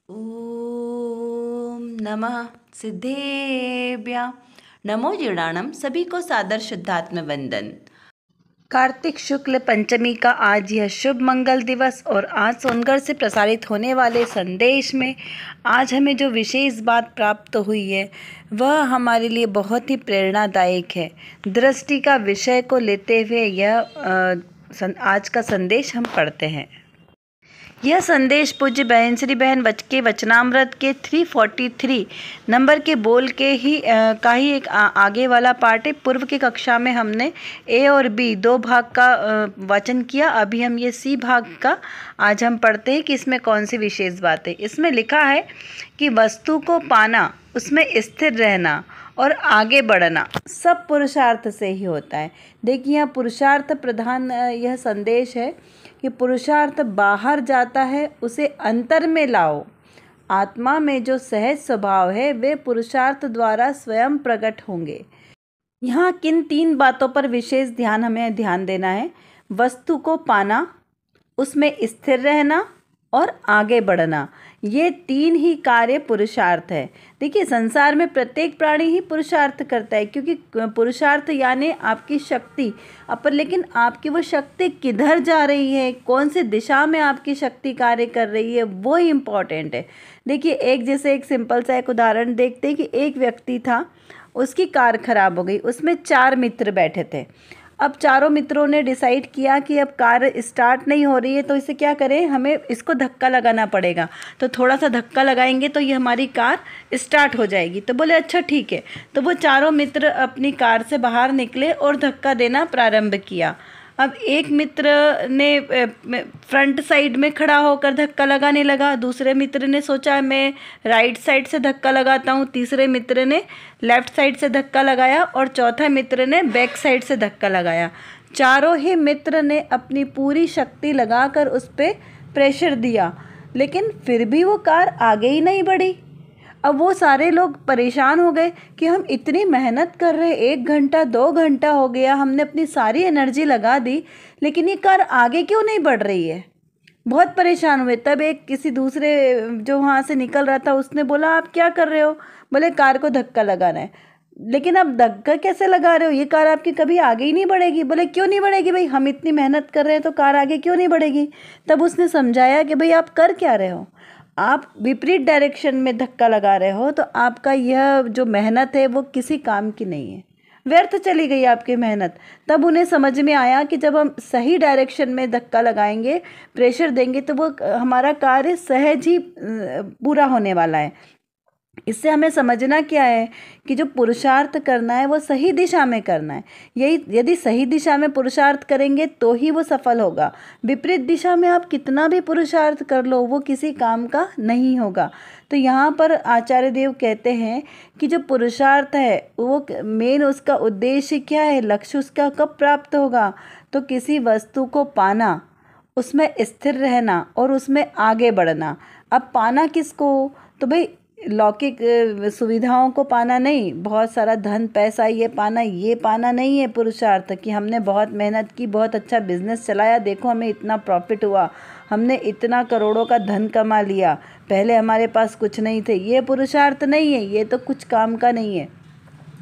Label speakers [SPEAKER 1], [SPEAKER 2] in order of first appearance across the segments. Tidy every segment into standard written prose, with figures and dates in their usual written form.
[SPEAKER 1] ओम नमः सिद्धेभ्य नमो जीर्णाणम। सभी को सादर शुद्धात्म वंदन। कार्तिक शुक्ल पंचमी का आज यह शुभ मंगल दिवस और आज सोनगढ़ से प्रसारित होने वाले संदेश में आज हमें जो विशेष बात प्राप्त हुई है वह हमारे लिए बहुत ही प्रेरणादायक है। दृष्टि का विषय को लेते हुए यह आज का संदेश हम पढ़ते हैं। यह संदेश पूज्य बहन श्री बहन के वचनामृत के 343 नंबर के बोल के ही का ही एक आगे वाला पार्ट है। पूर्व की कक्षा में हमने ए और बी दो भाग का वाचन किया। अभी हम ये सी भाग का आज हम पढ़ते हैं कि इसमें कौन सी विशेष बात है। इसमें लिखा है कि वस्तु को पाना, उसमें स्थिर रहना और आगे बढ़ना सब पुरुषार्थ से ही होता है। देखिए यहाँ पुरुषार्थ प्रधान यह संदेश है कि पुरुषार्थ बाहर जाता है, उसे अंतर में लाओ। आत्मा में जो सहज स्वभाव है वे पुरुषार्थ द्वारा स्वयं प्रकट होंगे। यहाँ किन 3 बातों पर विशेष हमें ध्यान देना है? वस्तु को पाना, उसमें स्थिर रहना और आगे बढ़ना। ये 3 ही कार्य पुरुषार्थ है। देखिए संसार में प्रत्येक प्राणी ही पुरुषार्थ करता है, क्योंकि पुरुषार्थ यानी आपकी शक्ति लेकिन आपकी वो शक्ति किधर जा रही है, कौन सी दिशा में आपकी शक्ति कार्य कर रही है, वो इम्पॉर्टेंट है। देखिए एक सिंपल सा एक उदाहरण देखते हैं कि एक व्यक्ति था, उसकी कार खराब हो गई। उसमें 4 मित्र बैठे थे। अब चारों मित्रों ने डिसाइड किया कि अब कार स्टार्ट नहीं हो रही है, तो इसे क्या करें, हमें इसको धक्का लगाना पड़ेगा। तो थोड़ा सा धक्का लगाएंगे तो ये हमारी कार स्टार्ट हो जाएगी। तो बोले अच्छा ठीक है। तो वो चारों मित्र अपनी कार से बाहर निकले और धक्का देना प्रारंभ किया। अब एक मित्र ने फ्रंट साइड में खड़ा होकर धक्का लगाने लगा। दूसरे मित्र ने सोचा मैं राइट साइड से धक्का लगाता हूँ। तीसरे मित्र ने लेफ़्ट साइड से धक्का लगाया और चौथा मित्र ने बैक साइड से धक्का लगाया। चारों ही मित्र ने अपनी पूरी शक्ति लगाकर उस पर प्रेशर दिया, लेकिन फिर भी वो कार आगे ही नहीं बढ़ी। अब वो सारे लोग परेशान हो गए कि हम इतनी मेहनत कर रहे, 1 घंटा 2 घंटा हो गया, हमने अपनी सारी एनर्जी लगा दी, लेकिन ये कार आगे क्यों नहीं बढ़ रही है। बहुत परेशान हुए। तब एक किसी दूसरे जो वहाँ से निकल रहा था उसने बोला आप क्या कर रहे हो? बोले कार को धक्का लगाना है। लेकिन आप धक्का कैसे लगा रहे हो, ये कार आपकी कभी आगे ही नहीं बढ़ेगी। बोले क्यों नहीं बढ़ेगी भाई, हम इतनी मेहनत कर रहे हैं तो कार आगे क्यों नहीं बढ़ेगी। तब उसने समझाया कि भाई आप कर क्या रहे हो, आप विपरीत डायरेक्शन में धक्का लगा रहे हो, तो आपका यह जो मेहनत है वो किसी काम की नहीं है, व्यर्थ चली गई आपकी मेहनत। तब उन्हें समझ में आया कि जब हम सही डायरेक्शन में धक्का लगाएंगे, प्रेशर देंगे, तो वो हमारा कार्य सहज ही पूरा होने वाला है। इससे हमें समझना क्या है कि जो पुरुषार्थ करना है वो सही दिशा में करना है। यही यदि सही दिशा में पुरुषार्थ करेंगे तो ही वो सफल होगा। विपरीत दिशा में आप कितना भी पुरुषार्थ कर लो वो किसी काम का नहीं होगा। तो यहाँ पर आचार्य देव कहते हैं कि जो पुरुषार्थ है वो मेन उसका उद्देश्य क्या है, लक्ष्य उसका कब प्राप्त होगा, तो किसी वस्तु को पाना, उसमें स्थिर रहना और उसमें आगे बढ़ना। अब पाना किसको, तो भाई लौकिक सुविधाओं को पाना नहीं, बहुत सारा धन पैसा ये पाना नहीं है पुरुषार्थ कि हमने बहुत मेहनत की, बहुत अच्छा बिजनेस चलाया, देखो हमें इतना प्रॉफिट हुआ, हमने इतना करोड़ों का धन कमा लिया, पहले हमारे पास कुछ नहीं थे। ये पुरुषार्थ नहीं है, ये तो कुछ काम का नहीं है,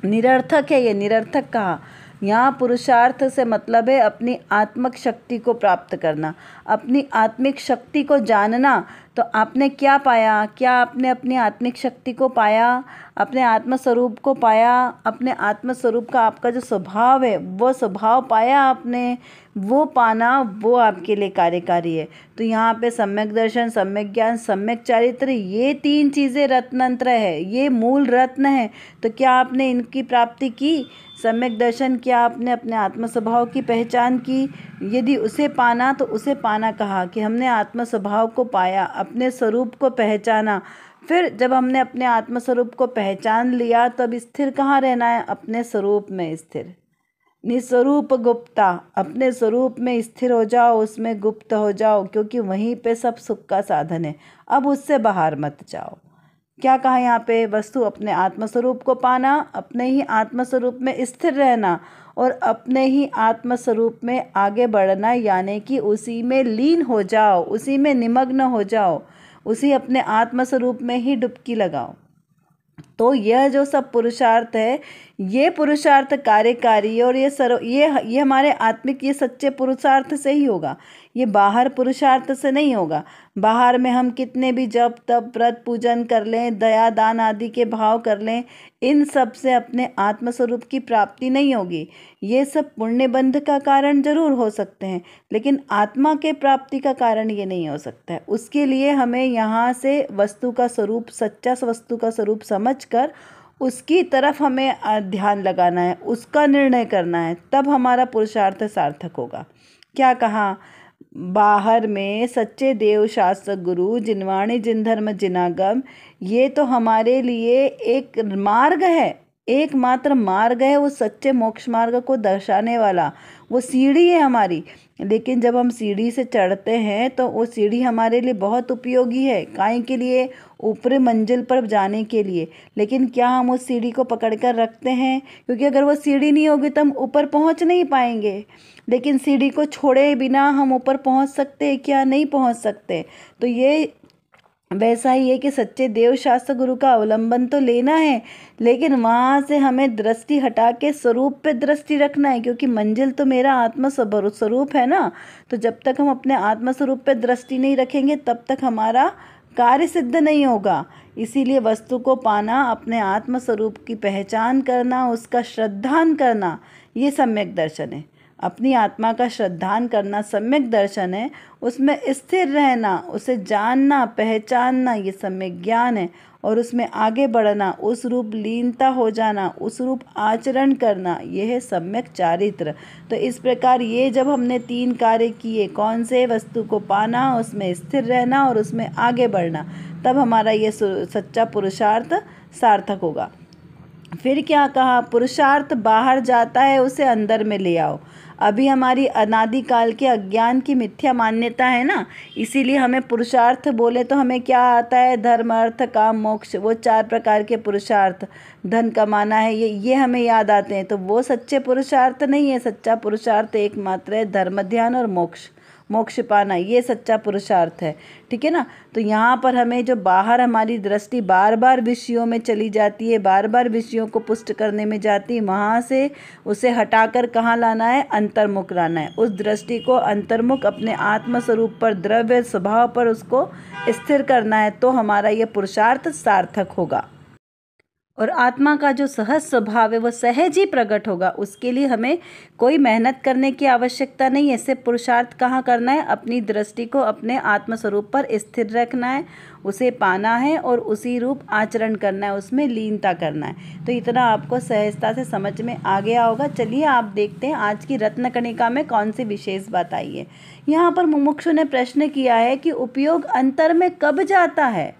[SPEAKER 1] निरर्थक है। ये निरर्थक कहा। यहाँ पुरुषार्थ से मतलब है अपनी आत्मिक शक्ति को प्राप्त करना, अपनी आत्मिक शक्ति को जानना। तो आपने क्या पाया, क्या आपने अपनी आत्मिक शक्ति को पाया, अपने आत्मस्वरूप को पाया, अपने आत्मस्वरूप का आपका जो स्वभाव है वो स्वभाव पाया आपने, वो पाना वो आपके लिए कार्यकारी है। तो यहाँ पे सम्यक दर्शन, सम्यक ज्ञान, सम्यक चारित्र, ये 3 चीज़ें रत्नंत्र है, ये मूल रत्न है। तो क्या आपने इनकी प्राप्ति की? सम्यक दर्शन क्या आपने अपने आत्म स्वभाव की पहचान की? यदि उसे पाना तो उसे पाना कहा कि हमने आत्म स्वभाव को पाया, अपने स्वरूप को पहचाना। फिर जब हमने अपने आत्म स्वरूप को पहचान लिया तो अब स्थिर कहाँ रहना है, अपने स्वरूप में स्थिर। निस्वरूप गुप्ता, अपने स्वरूप में स्थिर हो जाओ, उसमें गुप्त हो जाओ, क्योंकि वहीं पे सब सुख का साधन है। अब उससे बाहर मत जाओ। क्या कहा यहाँ पे, वस्तु अपने आत्मस्वरूप को पाना, अपने ही आत्मस्वरूप में स्थिर रहना और अपने ही आत्मस्वरूप में आगे बढ़ना, यानी कि उसी में लीन हो जाओ, उसी में निमग्न हो जाओ, उसी अपने आत्मस्वरूप में ही डुबकी लगाओ। तो यह जो सब पुरुषार्थ है, ये पुरुषार्थ कार्यकारी और ये हमारे आत्मिक ये सच्चे पुरुषार्थ से ही होगा, ये बाहर पुरुषार्थ से नहीं होगा। बाहर में हम कितने भी जप तप व्रत पूजन कर लें, दया दान आदि के भाव कर लें, इन सब से अपने आत्मस्वरूप की प्राप्ति नहीं होगी। ये सब पुण्य बंध का कारण जरूर हो सकते हैं, लेकिन आत्मा के प्राप्ति का कारण ये नहीं हो सकता है। उसके लिए हमें यहाँ से वस्तु का स्वरूप, सच्चा वस्तु का स्वरूप समझकर उसकी तरफ हमें ध्यान लगाना है, उसका निर्णय करना है, तब हमारा पुरुषार्थ सार्थक होगा। क्या कहा? बाहर में सच्चे देव शास्त्र गुरु जिनवाणी जिन धर्म जिनागम, ये तो हमारे लिए एक मार्ग है, एकमात्र मार्ग है, वो सच्चे मोक्ष मार्ग को दर्शाने वाला, वो सीढ़ी है हमारी। लेकिन जब हम सीढ़ी से चढ़ते हैं तो वो सीढ़ी हमारे लिए बहुत उपयोगी है, काहे के लिए? ऊपरी मंजिल पर जाने के लिए। लेकिन क्या हम उस सीढ़ी को पकड़ कर रखते हैं? क्योंकि अगर वो सीढ़ी नहीं होगी तो हम ऊपर पहुंच नहीं पाएंगे। लेकिन सीढ़ी को छोड़े बिना हम ऊपर पहुंच सकते हैं क्या? नहीं पहुंच सकते। तो ये वैसा ही है कि सच्चे देव शास्त्र गुरु का अवलंबन तो लेना है, लेकिन वहाँ से हमें दृष्टि हटा के स्वरूप पे दृष्टि रखना है, क्योंकि मंजिल तो मेरा आत्म स्वरूप है ना। तो जब तक हम अपने आत्म स्वरूप पे दृष्टि नहीं रखेंगे तब तक हमारा कार्य सिद्ध नहीं होगा। इसीलिए वस्तु को पाना, अपने आत्म स्वरूप की पहचान करना, उसका श्रद्धान करना, ये सम्यक दर्शन है। अपनी आत्मा का श्रद्धान करना सम्यक दर्शन है। उसमें स्थिर रहना, उसे जानना पहचानना, ये सम्यक ज्ञान है। और उसमें आगे बढ़ना, उस रूप लीनता हो जाना, उस रूप आचरण करना, यह है सम्यक चारित्र। तो इस प्रकार ये जब हमने 3 कार्य किए, कौन से? वस्तु को पाना, उसमें स्थिर रहना और उसमें आगे बढ़ना, तब हमारा ये सच्चा पुरुषार्थ सार्थक होगा। फिर क्या कहा? पुरुषार्थ बाहर जाता है, उसे अंदर में ले आओ। अभी हमारी अनादिकाल के अज्ञान की मिथ्या मान्यता है ना, इसीलिए हमें पुरुषार्थ बोले तो हमें क्या आता है? धर्म अर्थ काम मोक्ष, वो 4 प्रकार के पुरुषार्थ। धन कमाना है, ये हमें याद आते हैं। तो वो सच्चे पुरुषार्थ नहीं है। सच्चा पुरुषार्थ एकमात्र है धर्म ध्यान और मोक्ष पाना, ये सच्चा पुरुषार्थ है। ठीक है ना। तो यहाँ पर हमें जो बाहर हमारी दृष्टि बार बार विषयों में चली जाती है, बार बार विषयों को पुष्ट करने में जाती है, वहाँ से उसे हटाकर कहाँ लाना है? अंतर्मुख लाना है। उस दृष्टि को अंतर्मुख अपने आत्मस्वरूप पर, द्रव्य स्वभाव पर उसको स्थिर करना है, तो हमारा ये पुरुषार्थ सार्थक होगा। और आत्मा का जो सहज स्वभाव है वो सहज ही प्रकट होगा। उसके लिए हमें कोई मेहनत करने की आवश्यकता नहीं है। सिर्फ पुरुषार्थ कहाँ करना है? अपनी दृष्टि को अपने आत्मस्वरूप पर स्थिर रखना है, उसे पाना है और उसी रूप आचरण करना है, उसमें लीनता करना है। तो इतना आपको सहजता से समझ में आ गया होगा। चलिए आप देखते हैं आज की रत्नकणिका में कौन सी विशेष बात आई है। यहाँ पर मुमुक्षु ने प्रश्न किया है कि उपयोग अंतर में कब जाता है।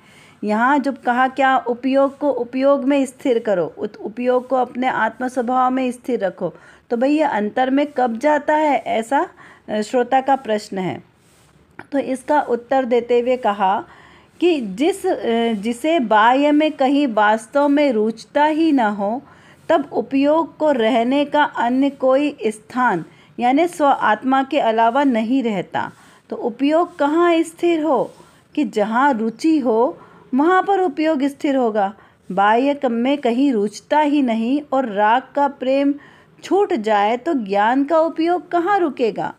[SPEAKER 1] यहाँ जब कहा क्या? उपयोग को उपयोग में स्थिर करो, उपयोग को अपने आत्म स्वभाव में स्थिर रखो। तो भाई ये अंतर में कब जाता है, ऐसा श्रोता का प्रश्न है। तो इसका उत्तर देते हुए कहा कि जिसे बाह्य में कहीं वास्तव में रुचता ही न हो, तब उपयोग को रहने का अन्य कोई स्थान यानी स्व आत्मा के अलावा नहीं रहता। तो उपयोग कहाँ स्थिर हो? कि जहाँ रुचि हो वहाँ पर उपयोग स्थिर होगा। बाह्य में कहीं रुचता ही नहीं और राग का प्रेम छूट जाए तो ज्ञान का उपयोग कहाँ रुकेगा?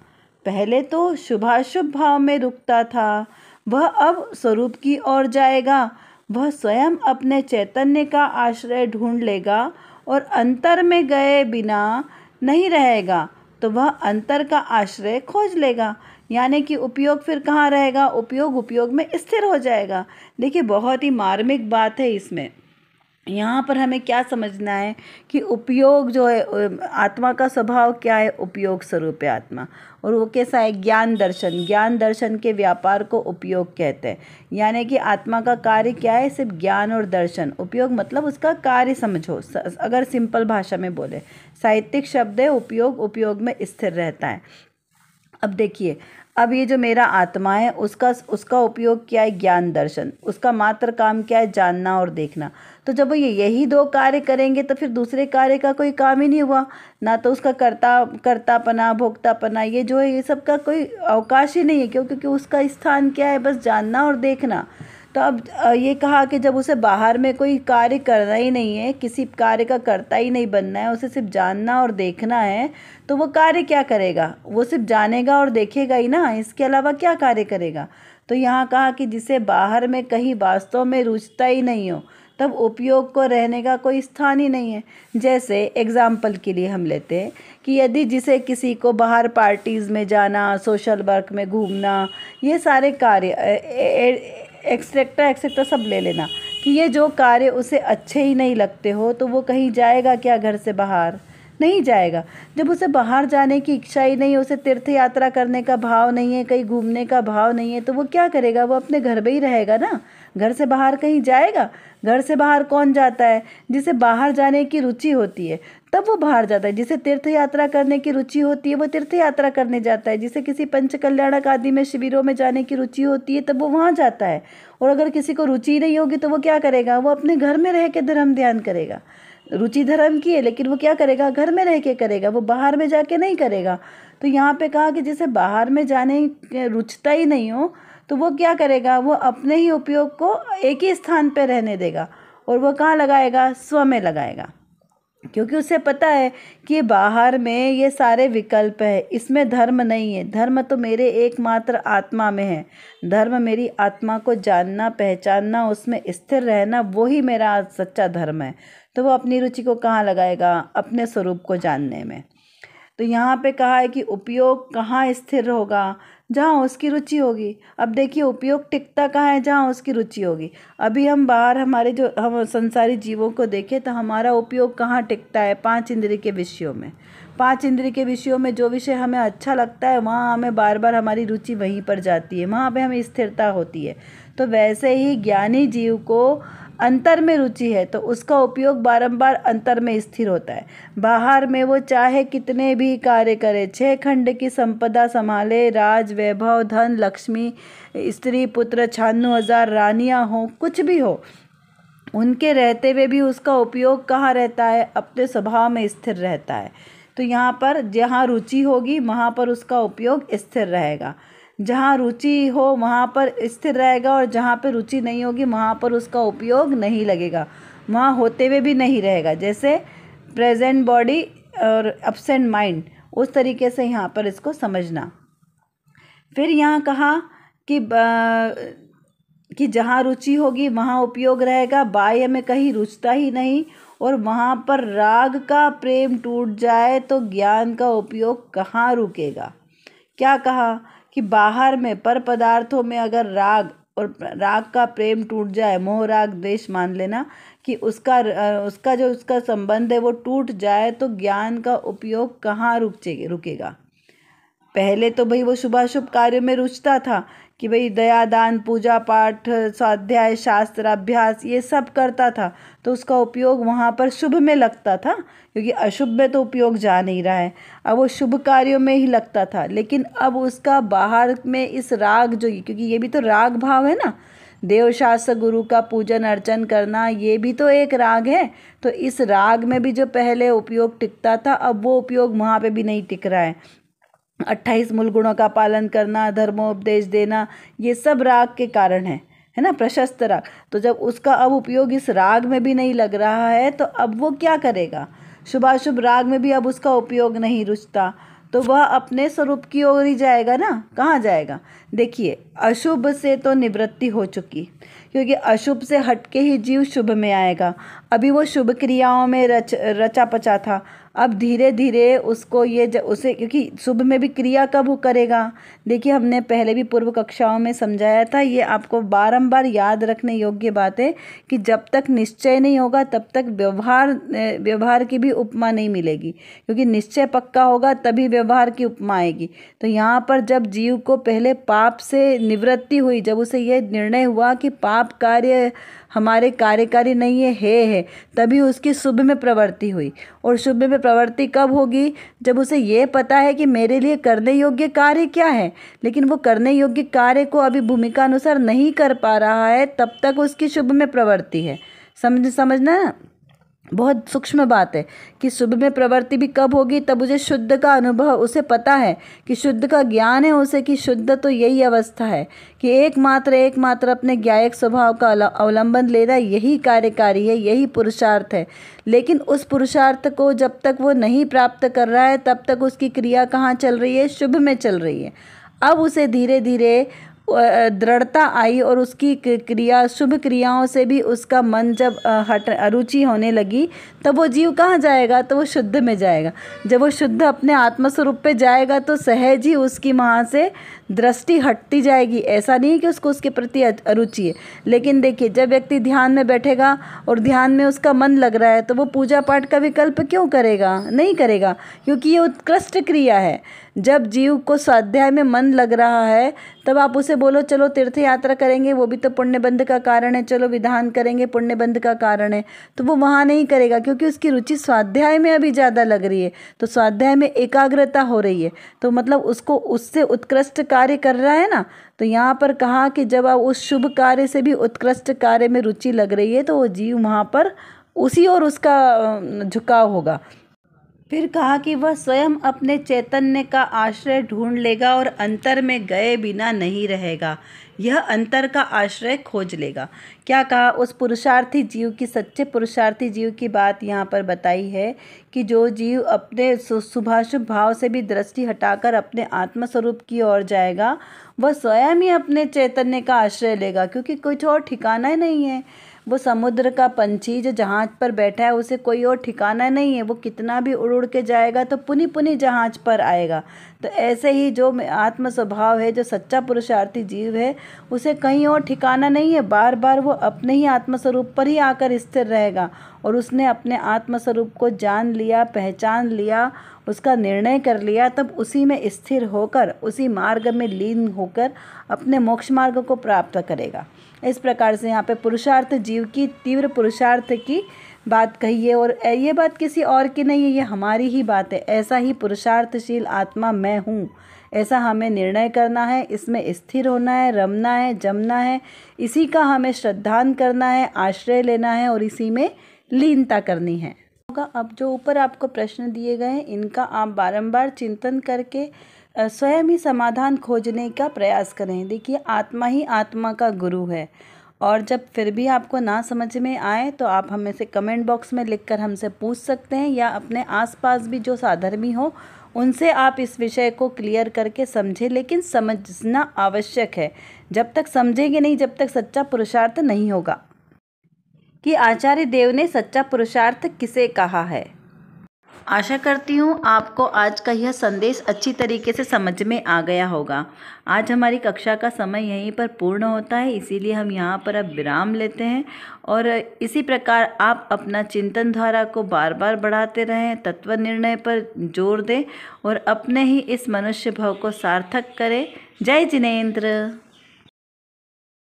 [SPEAKER 1] पहले तो शुभाशुभ भाव में रुकता था, वह अब स्वरूप की ओर जाएगा। वह स्वयं अपने चैतन्य का आश्रय ढूंढ लेगा और अंतर में गए बिना नहीं रहेगा, तो वह अंतर का आश्रय खोज लेगा। यानी कि उपयोग फिर कहाँ रहेगा? उपयोग में स्थिर हो जाएगा। देखिए बहुत ही मार्मिक बात है इसमें। यहाँ पर हमें क्या समझना है कि उपयोग जो है, आत्मा का स्वभाव क्या है? उपयोग स्वरूप है आत्मा। और वो कैसा है? ज्ञान दर्शन के व्यापार को उपयोग कहते हैं। यानी कि आत्मा का कार्य क्या है? सिर्फ ज्ञान और दर्शन। उपयोग मतलब उसका कार्य समझो, अगर सिंपल भाषा में बोले। साहित्यिक शब्द है उपयोग में स्थिर रहता है। अब देखिए, अब ये जो मेरा आत्मा है उसका उपयोग क्या है? ज्ञान दर्शन। उसका मात्र काम क्या है? जानना और देखना। तो जब वो यही 2 कार्य करेंगे तो फिर दूसरे कार्य का कोई काम ही नहीं हुआ ना। तो उसका कर्तापना भोक्तापना ये जो है, ये सब का कोई अवकाश ही नहीं है। क्योंकि उसका स्थान क्या है? बस जानना और देखना। तो अब ये कहा कि जब उसे बाहर में कोई कार्य करना ही नहीं है, किसी कार्य का कर्ता ही नहीं बनना है, उसे सिर्फ जानना और देखना है, तो वो कार्य क्या करेगा? वो सिर्फ जानेगा और देखेगा ही ना, इसके अलावा क्या कार्य करेगा? तो यहाँ कहा कि जिसे बाहर में कहीं वास्तव में रुचता ही नहीं हो, तब उपयोग को रहने का कोई स्थान ही नहीं है। जैसे एग्जाम्पल के लिए हम लेते हैं कि यदि जिसे किसी को बाहर पार्टीज़ में जाना, सोशल वर्क में घूमना, ये सारे कार्य एक्सेट्रा सब ले लेना, कि ये जो कार्य उसे अच्छे ही नहीं लगते हो, तो वो कहीं जाएगा क्या घर से बाहर? नहीं जाएगा। जब उसे बाहर जाने की इच्छा ही नहीं है, उसे तीर्थ यात्रा करने का भाव नहीं है, कहीं घूमने का भाव नहीं है, तो वो क्या करेगा? वो अपने घर में ही रहेगा ना, घर से बाहर कहीं जाएगा? घर से बाहर कौन जाता है? जिसे बाहर जाने की रुचि होती है तब वो बाहर जाता है। जिसे तीर्थ यात्रा करने की रुचि होती है वो तीर्थ यात्रा करने जाता है। जिसे किसी पंच कल्याणक आदि में शिविरों में जाने की रुचि होती है तब वो वहाँ जाता है। और अगर किसी को रुचि नहीं होगी तो वो क्या करेगा? वो अपने घर में रह के धर्म ध्यान करेगा। रुचि धर्म की है, लेकिन वो क्या करेगा? घर में रह के करेगा, वो बाहर में जाके नहीं करेगा। तो यहाँ पे कहा कि जिसे बाहर में जाने रुचता ही नहीं हो, तो वो क्या करेगा? वो अपने ही उपयोग को एक ही स्थान पे रहने देगा। और वो कहाँ लगाएगा? स्व में लगाएगा, क्योंकि उसे पता है कि बाहर में ये सारे विकल्प है, इसमें धर्म नहीं है। धर्म तो मेरे एकमात्र आत्मा में है। धर्म मेरी आत्मा को जानना, पहचानना, उसमें स्थिर रहना, वो ही मेरा सच्चा धर्म है। तो वो अपनी रुचि को कहाँ लगाएगा? अपने स्वरूप को जानने में। तो यहाँ पे कहा है कि उपयोग कहाँ स्थिर होगा? जहाँ उसकी रुचि होगी। अब देखिए, उपयोग टिकता कहाँ है? जहाँ उसकी रुचि होगी। अभी हम बाहर हमारे जो हम संसारी जीवों को देखें तो हमारा उपयोग कहाँ टिकता है? 5 इंद्रिय के विषयों में। 5 इंद्रिय के विषयों में जो विषय हमें अच्छा लगता है वहाँ हमें बार बार हमारी रुचि वहीं पर जाती है, वहाँ पे हमें स्थिरता होती है। तो वैसे ही ज्ञानी जीव को अंतर में रुचि है तो उसका उपयोग बारंबार अंतर में स्थिर होता है। बाहर में वो चाहे कितने भी कार्य करे, 6 खंड की संपदा संभाले, राज वैभव, धन, लक्ष्मी, स्त्री पुत्र, 96,000 रानियां हो, कुछ भी हो, उनके रहते हुए भी उसका उपयोग कहाँ रहता है? अपने स्वभाव में स्थिर रहता है। तो यहाँ पर जहाँ रुचि होगी वहाँ पर उसका उपयोग स्थिर रहेगा। जहाँ रुचि हो वहाँ पर स्थिर रहेगा, और जहाँ पर रुचि नहीं होगी वहाँ पर उसका उपयोग नहीं लगेगा, वहाँ होते हुए भी नहीं रहेगा। जैसे प्रेजेंट बॉडी और एब्सेंट माइंड, उस तरीके से यहाँ पर इसको समझना। फिर यहाँ कहा कि जहाँ रुचि होगी वहाँ उपयोग रहेगा, बाह्य में कहीं रुचता ही नहीं, और वहाँ पर राग का प्रेम टूट जाए तो ज्ञान का उपयोग कहाँ रुकेगा? क्या कहा कि बाहर में पर पदार्थों में अगर राग का प्रेम टूट जाए, मोह राग द्वेष मान लेना कि उसका संबंध है वो टूट जाए, तो ज्ञान का उपयोग कहाँ रुकेगा? पहले तो भाई वो शुभाशुभ कार्यों में रुचता था कि भाई दया दान पूजा पाठ स्वाध्याय शास्त्र अभ्यास ये सब करता था, तो उसका उपयोग वहाँ पर शुभ में लगता था, क्योंकि अशुभ में तो उपयोग जा नहीं रहा है। अब वो शुभ कार्यों में ही लगता था, लेकिन अब उसका बाहर में इस राग जो, क्योंकि ये भी तो राग भाव है ना, देव शास्त्र गुरु का पूजन अर्चन करना ये भी तो एक राग है। तो इस राग में भी जो पहले उपयोग टिकता था अब वो उपयोग वहाँ पे भी नहीं टिक रहा है। 28 मूल गुणों का पालन करना, धर्मोपदेश देना, ये सब राग के कारण है ना, प्रशस्त राग। तो जब उसका अब उपयोग इस राग में भी नहीं लग रहा है तो अब वो क्या करेगा? शुभाशुभ राग में भी अब उसका उपयोग नहीं रुचता, तो वह अपने स्वरूप की ओर ही जाएगा ना। कहाँ जाएगा? देखिए, अशुभ से तो निवृत्ति हो चुकी, क्योंकि अशुभ से हटके ही जीव शुभ में आएगा। अभी वो शुभ क्रियाओं में रचा पचा था, अब धीरे धीरे उसको उसे क्योंकि शुभ में भी क्रिया कब करेगा? देखिए, हमने पहले भी पूर्व कक्षाओं में समझाया था, ये आपको बारंबार याद रखने योग्य बात है कि जब तक निश्चय नहीं होगा तब तक व्यवहार की भी उपमा नहीं मिलेगी, क्योंकि निश्चय पक्का होगा तभी व्यवहार की उपमा आएगी। तो यहाँ पर जब जीव को पहले पाप से निवृत्ति हुई, जब उसे ये निर्णय हुआ कि पाप कार्य हमारे कार्यकारी नहीं है, तभी उसकी शुभ में प्रवृत्ति हुई। और शुभ में प्रवृत्ति कब होगी? जब उसे ये पता है कि मेरे लिए करने योग्य कार्य क्या है, लेकिन वो करने योग्य कार्य को अभी भूमिका अनुसार नहीं कर पा रहा है, तब तक उसकी शुभ में प्रवृत्ति है। समझना ना। बहुत सूक्ष्म बात है कि शुभ में प्रवृत्ति भी कब होगी, तब उसे शुद्ध का अनुभव, उसे पता है कि शुद्ध का ज्ञान है उसे कि शुद्ध तो यही अवस्था है कि एकमात्र अपने ज्ञायक स्वभाव का अवलंबन लेना यही कार्यकारी है, यही पुरुषार्थ है। लेकिन उस पुरुषार्थ को जब तक वो नहीं प्राप्त कर रहा है तब तक उसकी क्रिया कहाँ चल रही है, शुभ में चल रही है। अब उसे धीरे धीरे दृढ़ता आई और उसकी क्रिया, शुभ क्रियाओं से भी उसका मन जब अरुचि होने लगी, तब वो जीव कहाँ जाएगा, तो वो शुद्ध में जाएगा। जब वो शुद्ध अपने आत्मस्वरूप पे जाएगा तो सहज ही उसकी वहाँ से दृष्टि हटती जाएगी। ऐसा नहीं कि उसको उसके प्रति अरुचि है, लेकिन देखिए जब व्यक्ति ध्यान में बैठेगा और ध्यान में उसका मन लग रहा है तो वो पूजा पाठ का विकल्प क्यों करेगा, नहीं करेगा, क्योंकि ये उत्कृष्ट क्रिया है। जब जीव को स्वाध्याय में मन लग रहा है तब आप उसे बोलो चलो तीर्थ यात्रा करेंगे, वो भी तो पुण्यबंध का कारण है, चलो विधान करेंगे पुण्यबंध का कारण है, तो वो वहाँ नहीं करेगा क्योंकि उसकी रुचि स्वाध्याय में अभी ज़्यादा लग रही है। तो स्वाध्याय में एकाग्रता हो रही है तो मतलब उसको उससे उत्कृष्ट कार्य कर रहा है ना। तो यहाँ पर कहा कि जब आप उस शुभ कार्य से भी उत्कृष्ट कार्य में रुचि लग रही है तो वो जीव वहाँ पर उसी और उसका झुकाव होगा। फिर कहा कि वह स्वयं अपने चैतन्य का आश्रय ढूंढ लेगा और अंतर में गए बिना नहीं रहेगा, यह अंतर का आश्रय खोज लेगा। क्या कहा, उस पुरुषार्थी जीव की, सच्चे पुरुषार्थी जीव की बात यहाँ पर बताई है कि जो जीव अपने शुभाशुभ भाव से भी दृष्टि हटाकर अपने आत्मस्वरूप की ओर जाएगा वह स्वयं ही अपने चैतन्य का आश्रय लेगा, क्योंकि कुछ और ठिकाना नहीं है। वो समुद्र का पंछी जो जहाज पर बैठा है उसे कोई और ठिकाना नहीं है, वो कितना भी उड़ उड़ के जाएगा तो पुनी पुनी जहाज पर आएगा। तो ऐसे ही जो आत्म स्वभाव है, जो सच्चा पुरुषार्थी जीव है, उसे कहीं और ठिकाना नहीं है, बार बार वो अपने ही आत्मस्वरूप पर ही आकर स्थिर रहेगा। और उसने अपने आत्मस्वरूप को जान लिया, पहचान लिया, उसका निर्णय कर लिया, तब उसी में स्थिर होकर, उसी मार्ग में लीन होकर अपने मोक्ष मार्ग को प्राप्त करेगा। इस प्रकार से यहाँ पे पुरुषार्थ जीव की, तीव्र पुरुषार्थ की बात कही है। और ये बात किसी और की नहीं है, ये हमारी ही बात है। ऐसा ही पुरुषार्थशील आत्मा मैं हूँ, ऐसा हमें निर्णय करना है, इसमें स्थिर होना है, रमना है, जमना है, इसी का हमें श्रद्धान करना है, आश्रय लेना है और इसी में लीनता करनी है। अब जो ऊपर आपको प्रश्न दिए गए हैं इनका आप बारंबार चिंतन करके स्वयं ही समाधान खोजने का प्रयास करें। देखिए आत्मा ही आत्मा का गुरु है, और जब फिर भी आपको ना समझ में आए तो आप हमें से कमेंट बॉक्स में लिखकर हमसे पूछ सकते हैं, या अपने आसपास भी जो साधर्मी हो उनसे आप इस विषय को क्लियर करके समझें। लेकिन समझना आवश्यक है, जब तक समझेंगे नहीं, जब तक सच्चा पुरुषार्थ नहीं होगा। कि आचार्य देव ने सच्चा पुरुषार्थ किसे कहा है। आशा करती हूँ आपको आज का यह संदेश अच्छी तरीके से समझ में आ गया होगा। आज हमारी कक्षा का समय यहीं पर पूर्ण होता है, इसीलिए हम यहाँ पर अब विराम लेते हैं। और इसी प्रकार आप अपना चिंतन धारा को बार बार बढ़ाते रहें, तत्व निर्णय पर जोर दें और अपने ही इस मनुष्य भव को सार्थक करें। जय जिनेंद्र।